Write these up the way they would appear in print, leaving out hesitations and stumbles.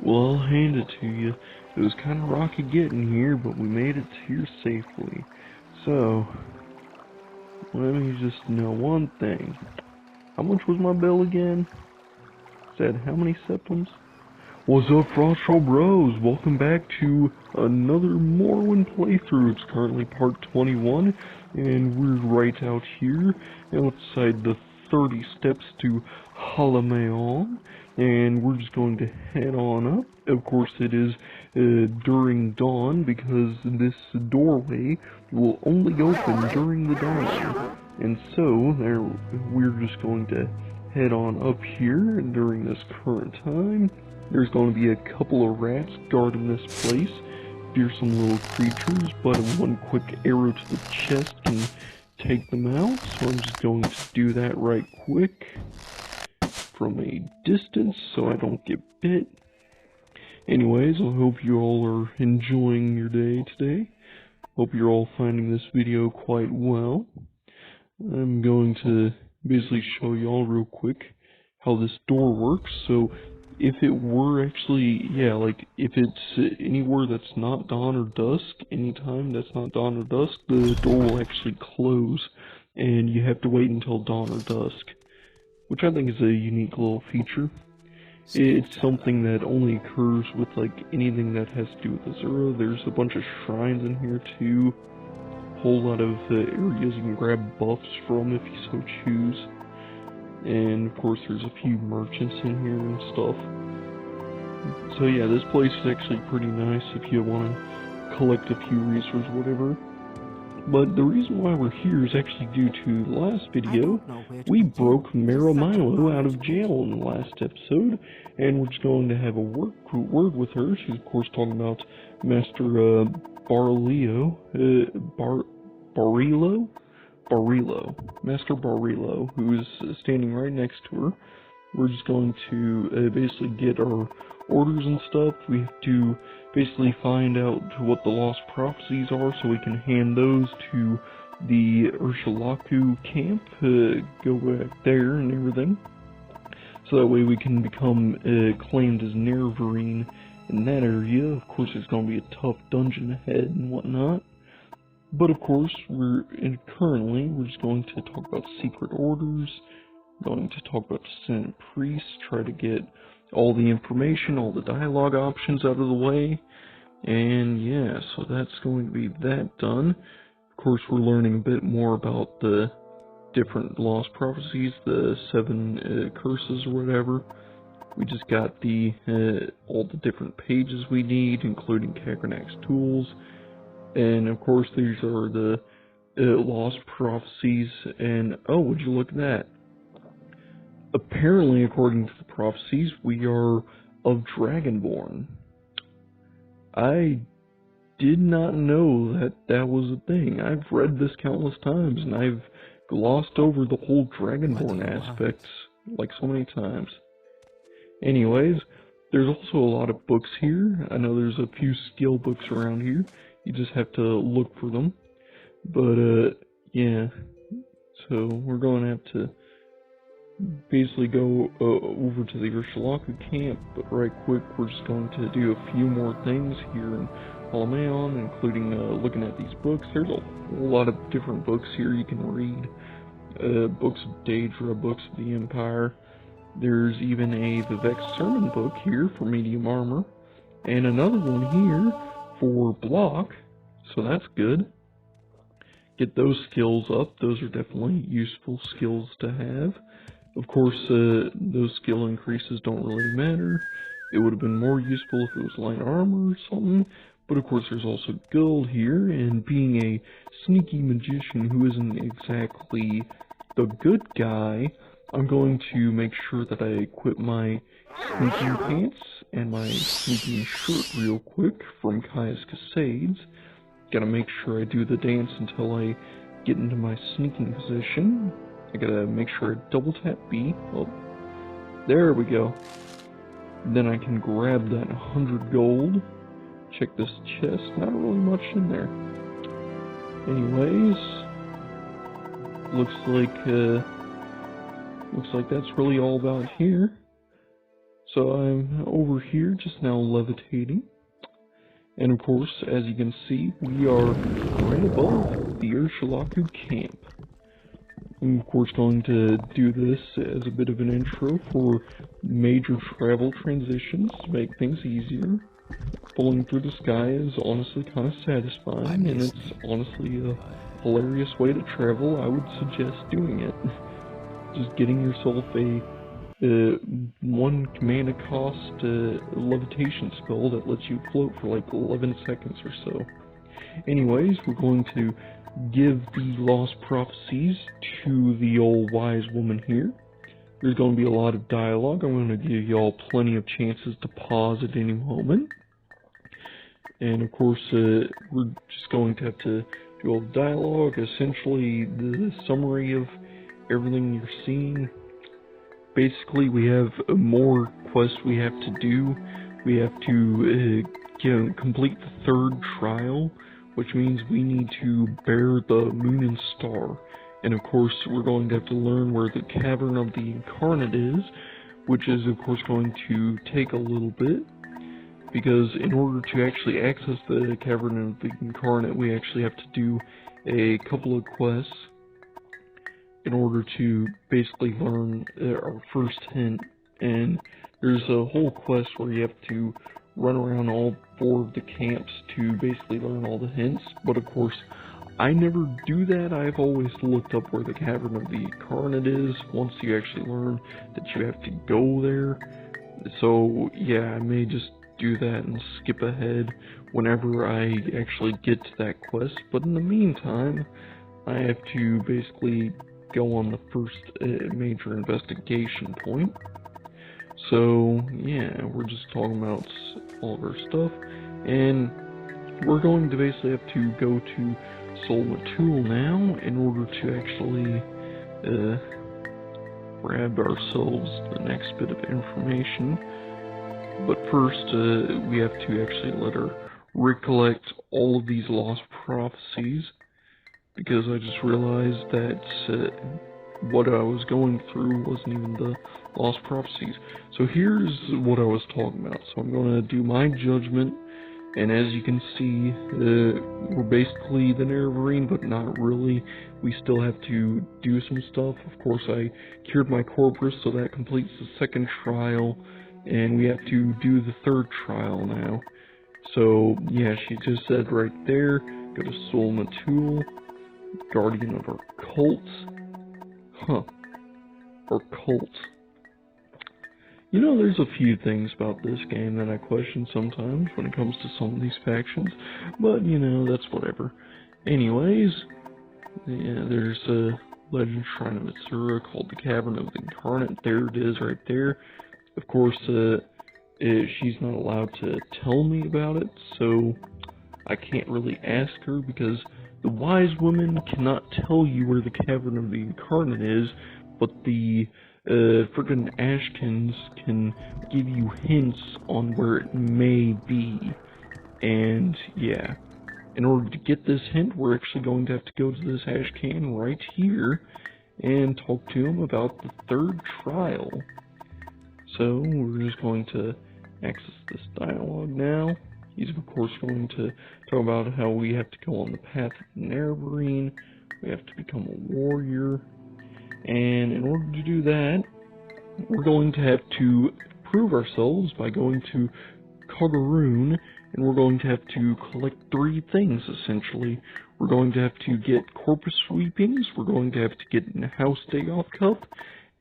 Well, I'll hand it to you. It was kind of rocky getting here, but we made it here safely. So, let me just know one thing. How much was my bill again? Said how many septums? What's up, Frostro Bros? Welcome back to another Morrowind playthrough. It's currently part 21, and we're right out here outside the 30 steps to Halameon, and we're just going to head on up. Of course, it is during dawn, because this doorway will only open during the dawn. And so, we're just going to head on up here during this current time. There's going to be a couple of rats guarding this place, fearsome little creatures, but one quick arrow to the chest can take them out, so I'm just going to do that right quick from a distance so I don't get bit. Anyways, I hope you all are enjoying your day today. Hope you're all finding this video quite well. I'm going to basically show you all real quick how this door works. So if it were actually, if it's anywhere that's not dawn or dusk, anytime that's not dawn or dusk, the door will actually close, and you have to wait until dawn or dusk, which I think is a unique little feature. It's something that only occurs with, anything that has to do with Azura. There's a bunch of shrines in here, too. Whole lot of areas you can grab buffs from if you so choose. And of course there's a few merchants in here and stuff. So yeah, this place is actually pretty nice if you want to collect a few resources or whatever. But the reason why we're here is actually due to the last video. We broke Milo out of jail in the last episode, and we're just going to have a word with her. She's of course talking about Master Master Barilo, who is standing right next to her. We're just going to basically get our orders and stuff. We have to basically find out what the lost prophecies are so we can hand those to the Ursulaku camp, go back there and everything. So that way we can become claimed as Nervarine in that area. Of course, it's going to be a tough dungeon ahead and whatnot. But of course, currently we're just going to talk about secret orders, going to talk about descendant priests, try to get all the information, all the dialogue options out of the way, and yeah, so that's going to be that done. Of course, we're learning a bit more about the different lost prophecies, the 7 curses or whatever. We just got all the different pages we need, including Kakernak's tools. And of course, these are the lost prophecies, and oh, would you look at that? Apparently, according to the prophecies, we are of Dragonborn. I did not know that was a thing. I've read this countless times, and I've glossed over the whole Dragonborn aspects like so many times. Anyways, there's also a lot of books here. I know there's a few skill books around here. You just have to look for them. But, yeah. So, we're going to have to basically go over to the Ursulaku camp. But right quick, we're just going to do a few more things here in Halameon, including looking at these books. There's a whole lot of different books here you can read. Books of Daedra, books of the Empire. There's even a Vivek Sermon book here for medium armor. And another one here for block, so that's good. Get those skills up. Those are definitely useful skills to have. Of course, those skill increases don't really matter. It would have been more useful if it was light armor or something. But of course, there's also gold here, and being a sneaky magician who isn't exactly the good guy, I'm going to make sure that I equip my sneaking pants and my sneaking shirt real quick from Kaya's Cascades. Gotta make sure I do the dance until I get into my sneaking position. I gotta make sure I double tap B. Oh, there we go. Then I can grab that 100 gold. Check this chest, not really much in there. Anyways, looks like that's really all about here. So I'm over here just now levitating. And of course, as you can see, we are right above the Ursulaku camp. I'm of course going to do this as a bit of an intro for major travel transitions to make things easier. Falling through the sky is honestly kind of satisfying, and it's honestly a hilarious way to travel. I would suggest doing it. Just getting yourself a one mana cost levitation spell that lets you float for like 11 seconds or so. Anyways, we're going to give the lost prophecies to the old wise woman here. There's going to be a lot of dialogue. I'm going to give y'all plenty of chances to pause at any moment. And of course, we're just going to have to do all the dialogue, essentially the summary of everything you're seeing. Basically, we have more quests we have to do. We have to complete the third trial, which means we need to bear the moon and star. And of course, we're going to have to learn where the Cavern of the Incarnate is, which is of course going to take a little bit, because in order to actually access the Cavern of the Incarnate, we actually have to do a couple of quests in order to basically learn our first hint. And there's a whole quest where you have to run around all 4 of the camps to basically learn all the hints, but of course I never do that. I've always looked up where the Cavern of the Incarnate is once you actually learn that you have to go there. So yeah, I may just do that and skip ahead whenever I actually get to that quest, but in the meantime I have to basically go on the first major investigation point. So yeah, we're just talking about all of our stuff, and we're going to basically have to go to Solmatul now in order to actually grab ourselves the next bit of information. But first, we have to actually let her recollect all of these lost prophecies, because I just realized that what I was going through wasn't even the lost prophecies. So here's what I was talking about. So I'm going to do my judgment, and as you can see, we're basically the Nerevarine, but not really. We still have to do some stuff. Of course, I cured my corpus, so that completes the second trial, and we have to do the third trial now. So yeah, she just said right there, go to Solmatul, Guardian of our cults. Huh. Or cult. You know, there's a few things about this game that I question sometimes when it comes to some of these factions, but you know, that's whatever. Anyways, yeah, there's a legend shrine of Mitsura called the Cavern of the Incarnate. There it is right there. Of course, she's not allowed to tell me about it, so I can't really ask her, because the wise woman cannot tell you where the Cavern of the Incarnate is, but the frickin' Ashkins can give you hints on where it may be. And yeah, in order to get this hint, we're actually going to have to go to this Ashcan right here and talk to him about the third trial. So we're just going to access this dialogue now. He's of course going to talk about how we have to go on the path of the Nerevarine, we have to become a warrior, and in order to do that, we're going to have to prove ourselves by going to Kagaroon, and we're going to have to collect 3 things essentially. We're going to have to get corpus sweepings, we're going to have to get a house day off cup,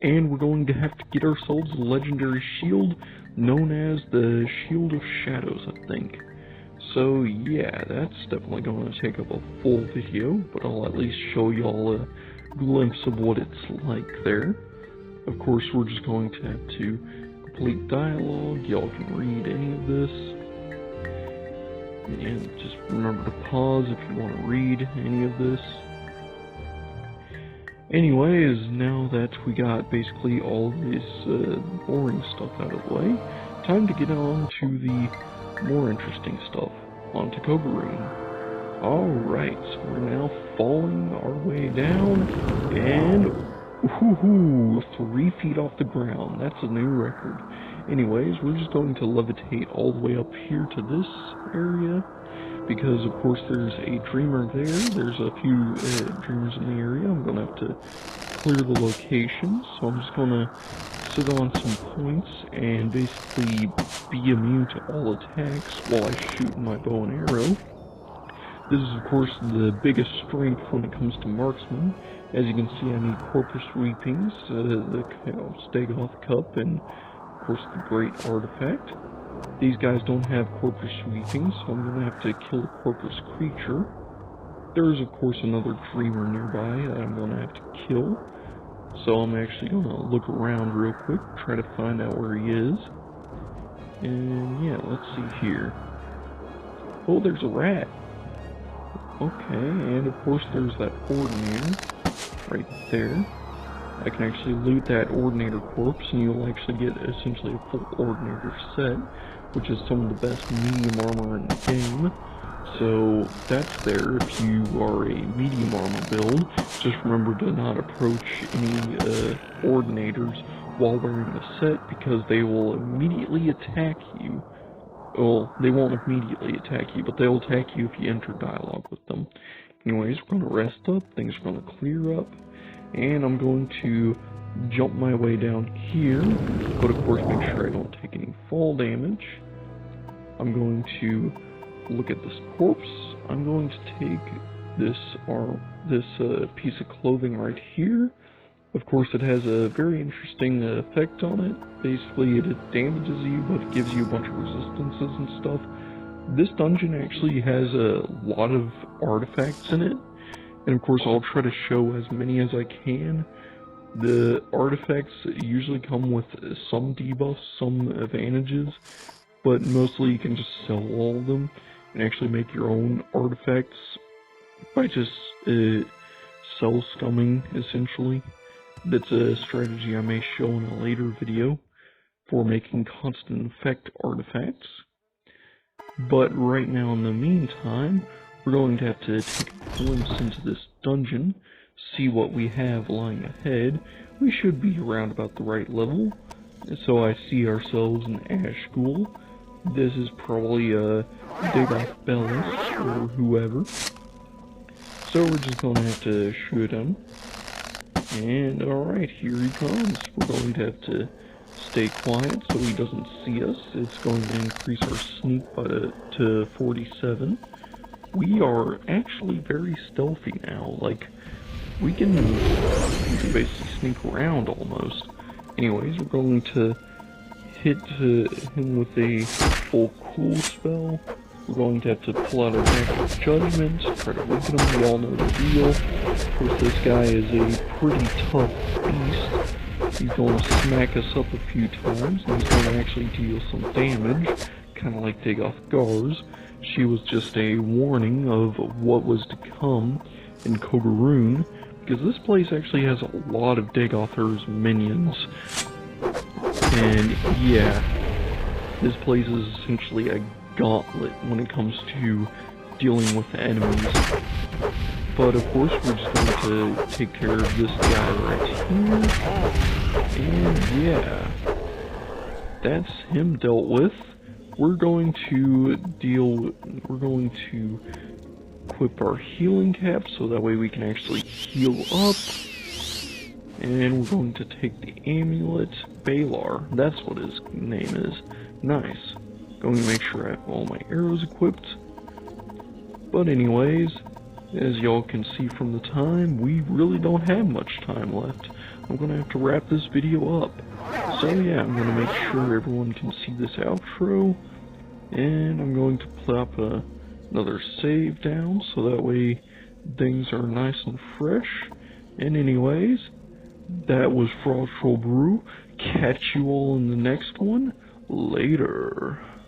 and we're going to have to get ourselves a legendary shield known as the Shield of Shadows, I think. So yeah, that's definitely going to take up a full video, but I'll at least show y'all a glimpse of what it's like there. Of course, we're just going to have to complete dialogue. Y'all can read any of this. And just remember to pause if you want to read any of this. Anyways, now that we got basically all this boring stuff out of the way, time to get on to the more interesting stuff, onto Kagaroon. Alright, so we're now falling our way down, and woohoo, 3 feet off the ground. That's a new record. Anyways, we're just going to levitate all the way up here to this area, because of course there's a dreamer there. There's a few dreamers in the area. I'm going to have to clear the location, so I'm just going to sit on some points and basically be immune to all attacks while I shoot my bow and arrow. This is of course the biggest strength when it comes to marksman. As you can see, I need corpus sweepings, the Stegoth cup, and of course the great artifact. These guys don't have corpus sweepings, so I'm going to have to kill a corpus creature. There is of course another dreamer nearby that I'm going to have to kill. So I'm actually going to look around real quick, try to find out where he is. And yeah, let's see here. Oh, there's a rat. Okay, and of course there's that ordinator right there. I can actually loot that ordinator corpse, and you'll actually get essentially a full ordinator set, which is some of the best medium armor in the game. So that's there if you are a medium armor build. Just remember to not approach any ordinators while wearing the set, because they will immediately attack you. Well, they won't immediately attack you, but they'll attack you if you enter dialogue with them. Anyways, we're going to rest up, things are going to clear up, and I'm going to jump my way down here, but of course make sure I don't take any fall damage. I'm going to look at this corpse. I'm going to take this piece of clothing right here. Of course, it has a very interesting effect on it. Basically, it damages you, but it gives you a bunch of resistances and stuff. This dungeon actually has a lot of artifacts in it, and of course, I'll try to show as many as I can. The artifacts usually come with some debuffs, some advantages, but mostly you can just sell all of them and actually make your own artifacts by just sell scumming, essentially. That's a strategy I may show in a later video for making constant effect artifacts. But right now, in the meantime, we're going to have to take a glimpse into this dungeon, see what we have lying ahead. We should be around about the right level. So I see ourselves in Ash School. This is probably a Dagoth Bellis or whoever. So we're just going to have to shoot him. And alright, here he comes. We're going to have to stay quiet so he doesn't see us. It's going to increase our sneak to 47. We are actually very stealthy now. Like, we can basically sneak around almost. Anyways, we're going to hit him with a full cool spell. We're going to have to pull out our Act of Judgment, try to weaken him. We all know the deal. Of course, this guy is a pretty tough beast. He's going to smack us up a few times, and he's going to actually deal some damage, kind of like Dagoth Gars. She was just a warning of what was to come in Kogaroon, because this place actually has a lot of Dagothers minions. And yeah, this place is essentially a gauntlet when it comes to dealing with enemies. But of course, we're just going to take care of this guy right here. And yeah, that's him dealt with. We're going to equip our healing cap so that way we can actually heal up. And we're going to take the amulet, Balar, that's what his name is. Nice. Going to make sure I have all my arrows equipped. But anyways, as y'all can see from the time, we really don't have much time left. I'm going to have to wrap this video up. So yeah, I'm going to make sure everyone can see this outro. And I'm going to plop another save down so that way things are nice and fresh. And anyways, that was Frog Troll Brew. Catch you all in the next one. Later.